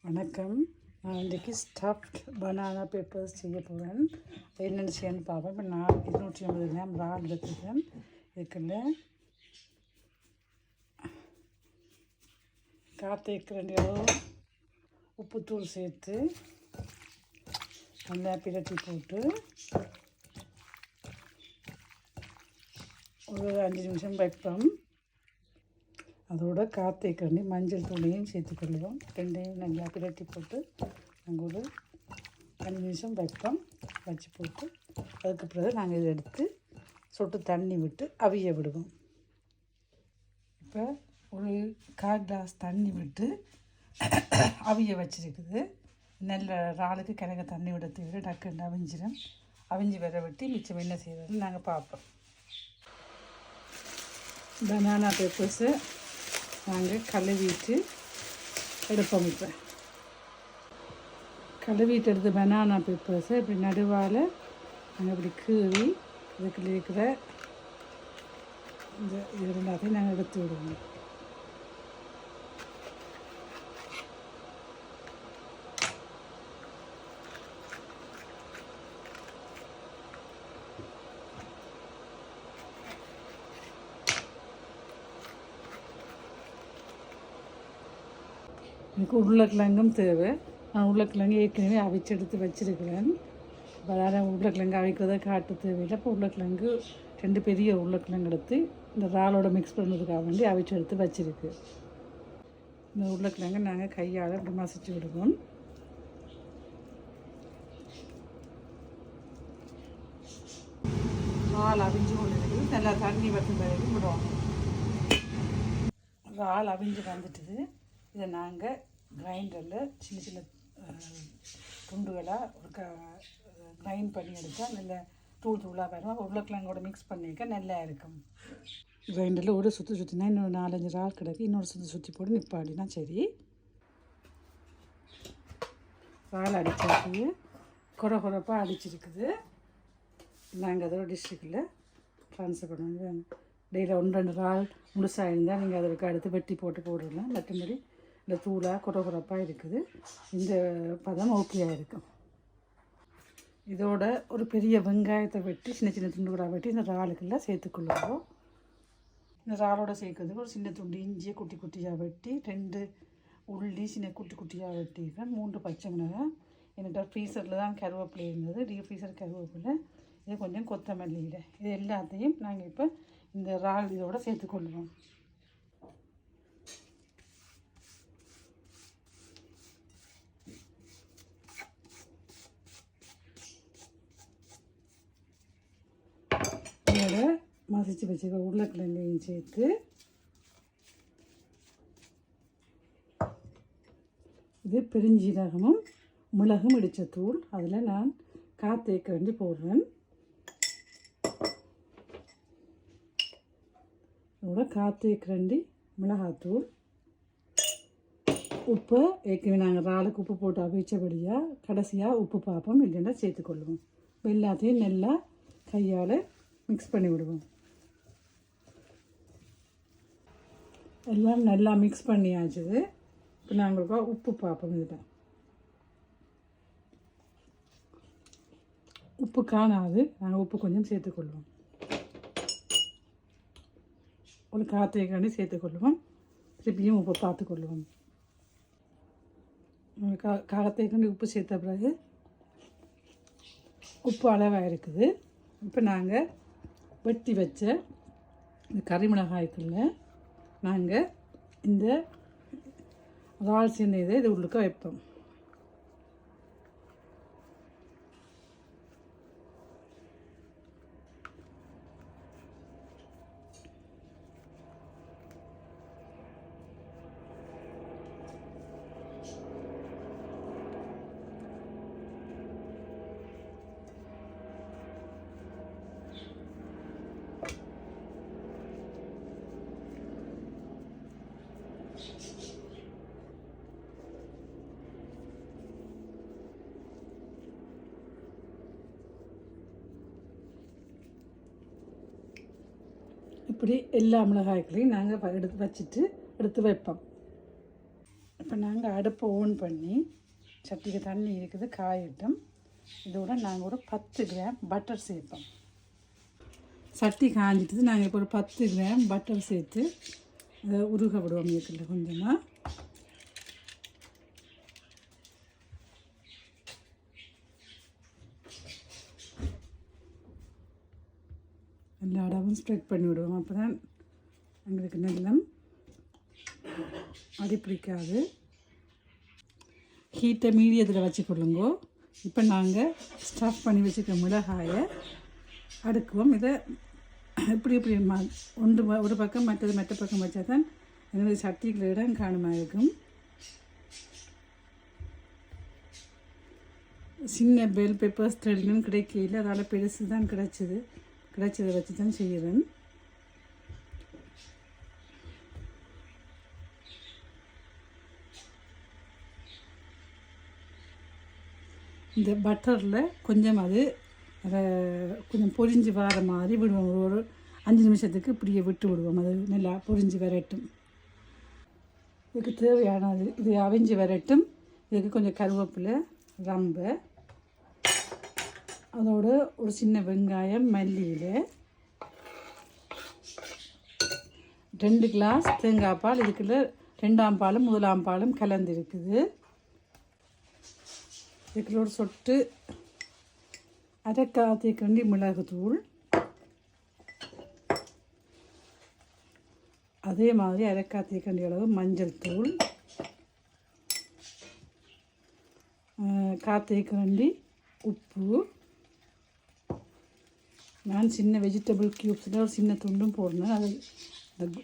வணக்கம். நான் இன்றைக்கி ஸ்டஃப்ட் பனானா பேப்பர்ஸ் செய்ய போகிறேன். என்னென்னு செய்யணும்னு பார்ப்பேன். இப்போ நான் 250 கிராம் இறால் எடுத்துருக்கேன். இதுக்குள்ள காத்தேக்கிறண்டி அளவு உப்புத்தூள் சேர்த்து நல்லா பிரட்டி போட்டு ஒரு 5 நிமிஷம் வைப்போம். அதோட காத்தேக்கரண்டி மஞ்சள் தூளையும் சேர்த்துக்கொள்வோம். ரெண்டையும் நல்லா பிரட்டி போட்டு நாங்கள் ஒரு 5 நிமிஷம் வைப்போம். வச்சு போட்டு அதுக்கு பிறகு நாங்கள் இதை எடுத்து சொட்டு தண்ணி விட்டு அவிய விடுவோம். இப்போ ஒரு 1/4 கிளாஸ் தண்ணி விட்டு அவிய வச்சுருக்குது. நல்ல இறாலுக்கு கிழக்க தண்ணி விட தேவை, டக்குன்னு அவிஞ்சிடும். அவிஞ்சி வர விட்டு மிச்சம் என்ன செய்யறதுன்னு நாங்கள் பார்ப்போம். பனானா பேப்பர்ஸு நாங்கள் கழுவிட்டு எடுப்போம். இப்போ கழுவிட்டு எடுத்து பனானா பேப்பர்ஸை இப்படி நடுவால் நாங்கள் இப்படி கீறி இதுக்குள்ள இருக்கிற இந்த இது எல்லாத்தையும் நாங்கள் எடுத்து விடுவோம். எனக்கு உருளைக்கிழங்கும் தேவை. நான் உருளைக்கிழங்கு ஏற்கனவே அவிச்சு எடுத்து வச்சுருக்கிறேன். வேறு உருளைக்கிழங்கு அவிக்கிறத காட்டு தேவையில்லை. இப்போ உருளைக்கிழங்கு 2 பெரிய உருளைக்கிழங்கு எடுத்து இந்த இறாலோட மிக்ஸ் பண்ணுறதுக்காக வேண்டி அவிச்சு எடுத்து வச்சுருக்கு. இந்த உருளைக்கிழங்கு நாங்கள் கையால் இப்படி மசிச்சு விடுவோம். இறால் அவிஞ்சு கொண்டு இருக்குது. நல்லா தண்ணி வற்றும் பிறகு விடுவோம். இறால் அவிஞ்சு வந்துட்டுது. இதை நாங்கள் கிரைண்டரில் சின்ன சின்ன துண்டுகளாக ஒரு கிரைண்ட் பண்ணி எடுத்தால் நல்ல தூள் தூளாக வரும். உருளைக்கிழங்கோட மிக்ஸ் பண்ணிக்க நல்லா இருக்கும். கிரைண்டரில் ஒரு சுற்றினா இன்னொரு 4-5 இறால் கிடக்கு. இன்னொரு சுற்றி போட்டு நிப்பாடினா சரி. இறால் அடித்தாச்சு, குறப்பாக அடிச்சிருக்குது. நாங்கள் அதோட டிஷ்ஷுக்குள்ளே ட்ரான்ஸ்ஃபர் பண்ணுவோம். டெய்லி 1-2 இறால் முழுசாக இருந்தால் நீங்கள் அதற்கு அடுத்து வெட்டி போட்டு போடலாம். மற்றபடி இந்த தூளாக குறப்பாக இருக்குது. இந்த பதம் ஓகேயாக இருக்கும். இதோட ஒரு பெரிய வெங்காயத்தை வெட்டி சின்ன சின்ன துண்டுகளாக வெட்டி இந்த இறாலுக்கெல்லாம் சேர்த்துக்கொள்ளுவோம். இந்த இறாலோட சேர்க்கறதுக்கு ஒரு சின்ன துண்டு இஞ்சியை குட்டி குட்டியாக வெட்டி, 2 உள்ளி சின்ன குட்டி குட்டியாக வெட்டியிருக்கேன். 3 பச்சை மிளகாய். என்கிட்ட ஃப்ரீசரில் தான் கருவேப்பிலை இருந்தது, டீப் ஃப்ரீசர் கருவேப்பிலை. இது கொஞ்சம் கொத்தமல்லியில். இது எல்லாத்தையும் நாங்கள் இப்போ இந்த இறால் இதோடு சேர்த்துக்கொள்வோம். இதோட மசிச்சு வச்சுக்க உருளைக்கிழங்கையும் சேர்த்து இது பெருஞ்சீரகமும் மிளகும் இடித்த தூள். அதில் நான் காத்தேக்கரண்டி போடுறேன். இதோட காத்தேக்கரண்டி மிளகாத்தூள், உப்பு. ஏற்கனவே நாங்கள் இறாலுக்கு உப்பு போட்டு அவிச்சபடியாக கடைசியாக உப்பு பார்ப்போம், இல்லைன்னா சேர்த்துக்கொள்வோம். எல்லாத்தையும் நல்லா கையால் மிக்ஸ் பண்ணி விடுவோம். எல்லாம் நல்லா மிக்ஸ் பண்ணியாச்சுது. இப்போ நாங்கள் உப்பு பார்ப்போம். இதில் உப்பு காணாது, நாங்கள் உப்பு கொஞ்சம் சேர்த்துக்கொள்வோம். ஒரு காத்தேக்கரண்டி சேர்த்துக்கொள்வோம். திருப்பியும் உப்பு பார்த்துக்கொள்வோம். காத்தேக்கரண்டி உப்பு சேர்த்த பிறகு உப்பு அளவாக இருக்குது. இப்போ நாங்கள் வெட்டி வச்ச இந்த கறிமிளகாய்க்குள்ள நாங்கள் இந்த இறால் சின்ன இது உள்ளுக்க வைப்போம். இப்படி எல்லா மிளகாய்களையும் நாங்கள் எடுத்து வச்சுட்டு எடுத்து வைப்போம். இப்போ நாங்கள் அடுப்பை ஓன் பண்ணி சட்டிக்கு தண்ணி இருக்குது காயட்டும். இதோட நாங்கள் ஒரு 10 கிராம் பட்டர் சேர்ப்போம். சட்டி காஞ்சிட்டு நாங்கள் இப்போ ஒரு 10 கிராம் பட்டர் சேர்த்து அதை உருக விடுவோம். இருக்குல்ல கொஞ்சமாக எல்லா இடமும் ஸ்ப்ரெட் பண்ணி விடுவோம். அப்போ தான் எங்களுக்கு நெல்லம் அடி பிடிக்காது. ஹீட்டை மீடியத்தில் வச்சுக்கொள்ளுங்க. இப்போ நாங்கள் ஸ்டஃப் பண்ணி வச்சுக்க மிளகாயை அடுக்குவோம். இதை இப்படி ஒரு பக்கம் மற்ற பக்கம் வச்சா தான் எங்களுக்கு சட்டிக்குள்ள இடம் காணுமா இருக்கும். சின்ன பெல் பெப்பர்ஸ் த்ரெட்லும் கிடைக்கல, அதனால் பெருசு தான் கிடைச்சதை வச்சு தான் செய்கிறேன். இந்த பட்டரில் கொஞ்சம் அது கொஞ்சம் பொரிஞ்சு வர மாதிரி விடுவோம். ஒரு 5 நிமிஷத்துக்கு இப்படியே விட்டு விடுவோம். அது நல்லா பொரிஞ்சு வரட்டும். இதுக்கு தேவையானது இது அவிஞ்சு வரட்டும். இதுக்கு கொஞ்சம் கருவேப்பிலை, ரம்பை, அதோடு ஒரு சின்ன வெங்காயம், மல்லியில் 2 கிளாஸ் தேங்காய் பால். இதுக்குள்ள 2ஆம் பாலும் 1ஆம் பாலும் கலந்து இருக்குது. இதுக்குள்ள ஒரு சொட்டு அரைக்காத்திக்கண்டி மிளகுத்தூள், அதே மாதிரி அரைக்காத்திக்கண்டி அளவு மஞ்சள் தூள், காத்திக்கண்டி உப்பு. நான் சின்ன வெஜிடபிள் க்யூப்ஸில் ஒரு சின்ன துண்டும் போடுறேன். அது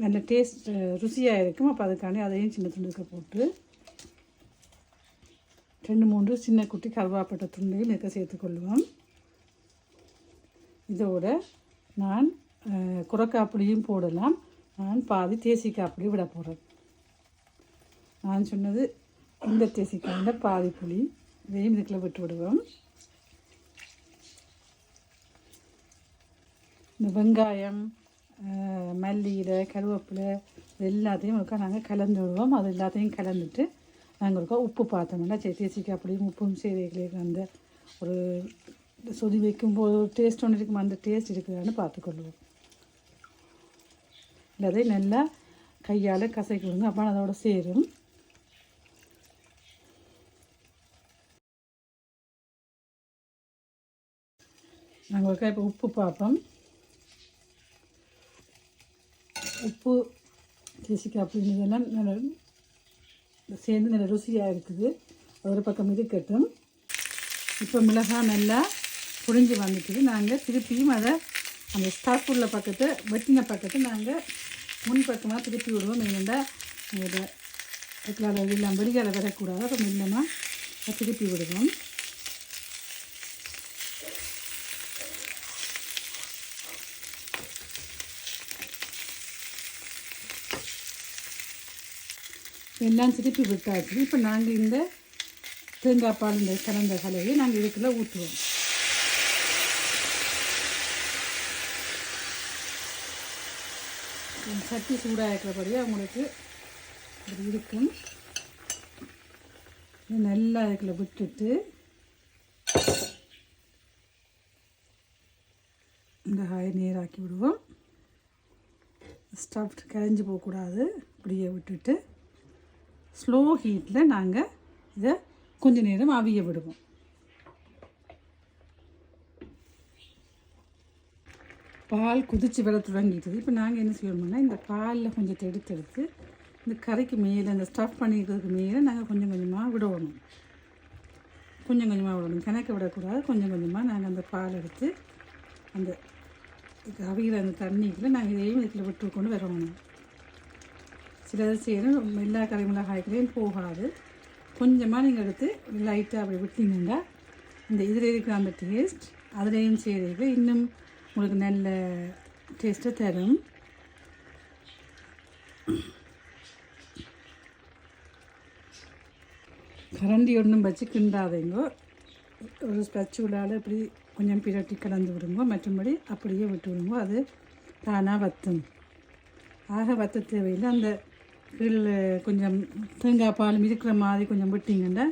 நல்ல டேஸ்ட் ருசியாக இருக்கும். அப்போ அதுக்காண்டி அதையும் சின்ன துண்டுக்க போட்டு 2-3 சின்ன குட்டி கருவாப்பட்டை துண்டையும் இருக்க சேர்த்துக்கொள்வோம். இதோட நான் குறைக்காப்புளியும் போடலாம். நான் பாதி தேசிக்காப்புளி விட போகிறேன். நான் சொன்னது இந்த தேசிக்காயில் பாதி புளி. இதையும் இதுக்குள்ள விட்டு விடுவோம். இந்த வெங்காயம், மல்லியில், கருவேப்பிலை எல்லாத்தையும் ஒருக்கா நாங்கள் கலந்து விடுவோம். அது எல்லாத்தையும் கலந்துட்டு நாங்கள் ஒருக்கா உப்பு பார்த்தோம்னா தேசிக்காப்புளியும் உப்பும் சேர்த்து அந்த ஒரு சொதி வைக்கும்போது ஒரு டேஸ்ட் ஒன்று இருக்கும். அந்த டேஸ்ட் இருக்குதான்னு பார்த்துக்கொள்வோம். இல்லாதை நல்லா கையால் கசக்கி விடுங்க. அப்போ அதோட சேரும். நாங்கள் ஒருக்கா இப்போ உப்பு பார்ப்போம். உப்பு தேசிக்காப்புளி இதெல்லாம் நல்லா சேர்ந்து நல்ல ருசியாக இருக்குது. ஒரு பக்கம் இருக்கட்டும். இப்போ மிளகாய் நல்லா புரிஞ்சு வந்துட்டு நாங்கள் திருப்பியும் அதை அந்த ஸ்டாப் உள்ள பக்கத்தை வெட்டின பக்கத்தை நாங்கள் முன்பக்கமாக திருப்பி விடுவோம். என்னென்னா இதில் எல்லாம் வெளியால் வரக்கூடாது. அப்போ மெல்லமாக திருப்பி விடுவோம். எல்லாம் திருப்பி விட்டாச்சு. இப்போ நாங்கள் இந்த தேங்காய் பால் இந்த கலந்த கலவையை நாங்கள் இதுக்குள்ளே ஊற்றுவோம். சட்டி சூடாக இருக்கிறபடியாக அவங்களுக்கு அப்படி இருக்கும். நல்லா இதுக்குள்ள விட்டுட்டு இந்த காயை நேராக்கி விடுவோம். ஸ்டவ் கரைஞ்சி போகக்கூடாது. இப்படியே விட்டுட்டு ஸ்லோ ஹீட்டில் நாங்கள் இதை கொஞ்ச நேரம் அவிய விடுவோம். பால் கொதித்து வர தொடங்கிட்டது. இப்போ நாங்கள் என்ன செய்யணும்னா இந்த பாலில் கொஞ்சம் எடுத்து இந்த கறிக்கு மேலே இந்த ஸ்டஃப் பண்ணிக்கிறதுக்கு மேலே நாங்கள் கொஞ்சம் கொஞ்சமாக விடணும். கணக்கு விடக்கூடாது. கொஞ்சம் கொஞ்சமாக நாங்கள் அந்த பால் எடுத்து அந்த அவிகிற அந்த தண்ணிக்குள்ளே நாங்கள் இதையும் இதில் விட்டு கொண்டு வரணும். சிலது செய்யணும். எல்லா கறி மிளகாய்களையும் போகாது. கொஞ்சமாக நீங்கள் எடுத்து லைட்டாக அப்படி விட்டீங்கன்னா இந்த இதில் இருக்கிற அந்த டேஸ்ட் அதுலேயும் செய்கிறது இன்னும் உங்களுக்கு நல்ல டேஸ்ட்டை தரும். கரண்டி ஒன்றும் வச்சு கிண்டாதீங்கோ. ஒரு ஸ்பெச்சுலால் இப்படி கொஞ்சம் பிரட்டி கலந்து விடுங்க. மற்றபடி அப்படியே விட்டு விடுங்க. அது தானாக வற்றும். ஆக வற்ற தேவையில்லை. அந்த கீழே கொஞ்சம் தேங்காய் பால் இருக்கிற மாதிரி கொஞ்சம் விட்டிங்கன்னா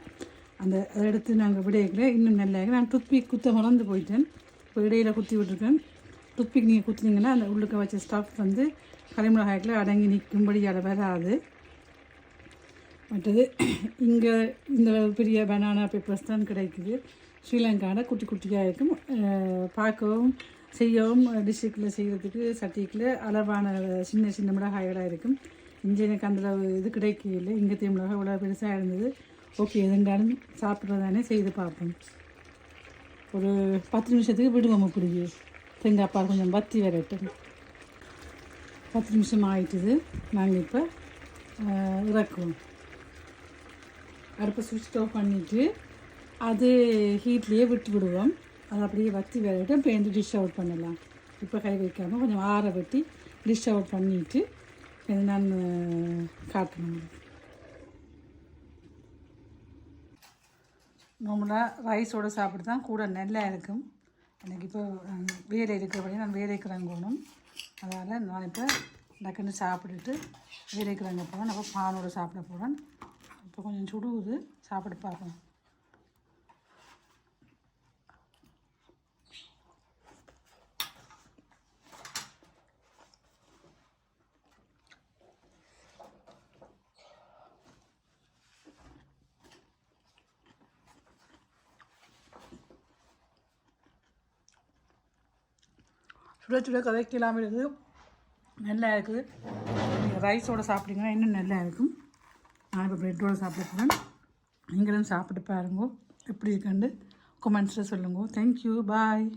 அதை எடுத்து நாங்கள் விடையில இன்னும் நல்லா நான் டூத்பிக் குத்த மறந்து போயிட்டேன். இப்போ இடையில குத்தி விட்டுருக்கேன். டூத்பிக் நீங்கள் குத்துனீங்கன்னா அந்த உள்ளுக்க வச்ச ஸ்டஃப் வந்து கரிமிளகாய்க்கில் அடங்கி நிற்கும்படியால் வராது. மற்றது இங்கே இந்த பெரிய பனானா பேப்பர்ஸ் தான் கிடைக்குது. ஸ்ரீலங்காவில் குட்டி குட்டியாக இருக்கும். பார்க்கவும் செய்யவும் டிஸ்ட்ரிக்டில் செய்கிறதுக்கு சட்டிக்கில் அளவான சின்ன சின்ன மிளகாய்களாக இருக்கும். இங்கே எனக்கு அந்த இது கிடைக்கல. இங்கே மிளகாய் இவ்வளோ பெருசாக இருந்தது. ஓகே எதுண்டாலும் சாப்பிட்றதானே செய்து பார்ப்போம். ஒரு 10 நிமிஷத்துக்கு விடுவோம். இப்படி தேங்காய் பால் கொஞ்சம் வத்தி வரட்டும். 10 நிமிஷம் ஆகிட்டுது. நாங்கள் இப்போ இறக்குவோம். அடுப்பை சுவிட்ச் ஆஃப் பண்ணிவிட்டு அது ஹீட்லேயே விட்டு விடுவோம். அது அப்படியே வத்தி வரட்டும். இப்போ டிஷ் அவுட் பண்ணலாம். இப்போ கை வைக்காமல் கொஞ்சம் ஆற வெட்டி டிஷ் அவுட் பண்ணிவிட்டு இது நான் காட்டணும். நார்மலாக ரைஸோடு சாப்பிட்டு தான் கூட நல்லா இருக்கும். எனக்கு இப்போ வேலை இருக்கிறபடி நான் வேலைக்கு இறங்கணும். அதனால் நான் இப்போ டக்குன்னு சாப்பிட்டுட்டு வேலைக்கு இறங்க போகிறேன். அப்போ பானோடு சாப்பிட போகிறேன். இப்போ கொஞ்சம் சுடுவது சாப்பிட்டு பார்ப்போம். சுட சுட கதைக்கலாமல் இருக்குது. நல்லா இருக்குது. நீங்கள் ரைஸோடு சாப்பிட்டீங்கன்னா இன்னும் நல்லா இருக்கும். நான் இப்போ ப்ரெட்டோடு சாப்பிட போகிறேன். நீங்களும் சாப்பிட்டு பாருங்க எப்படி இருக்குன்னு கமெண்ட்ஸில் சொல்லுங்க. தேங்க்யூ. பாய்.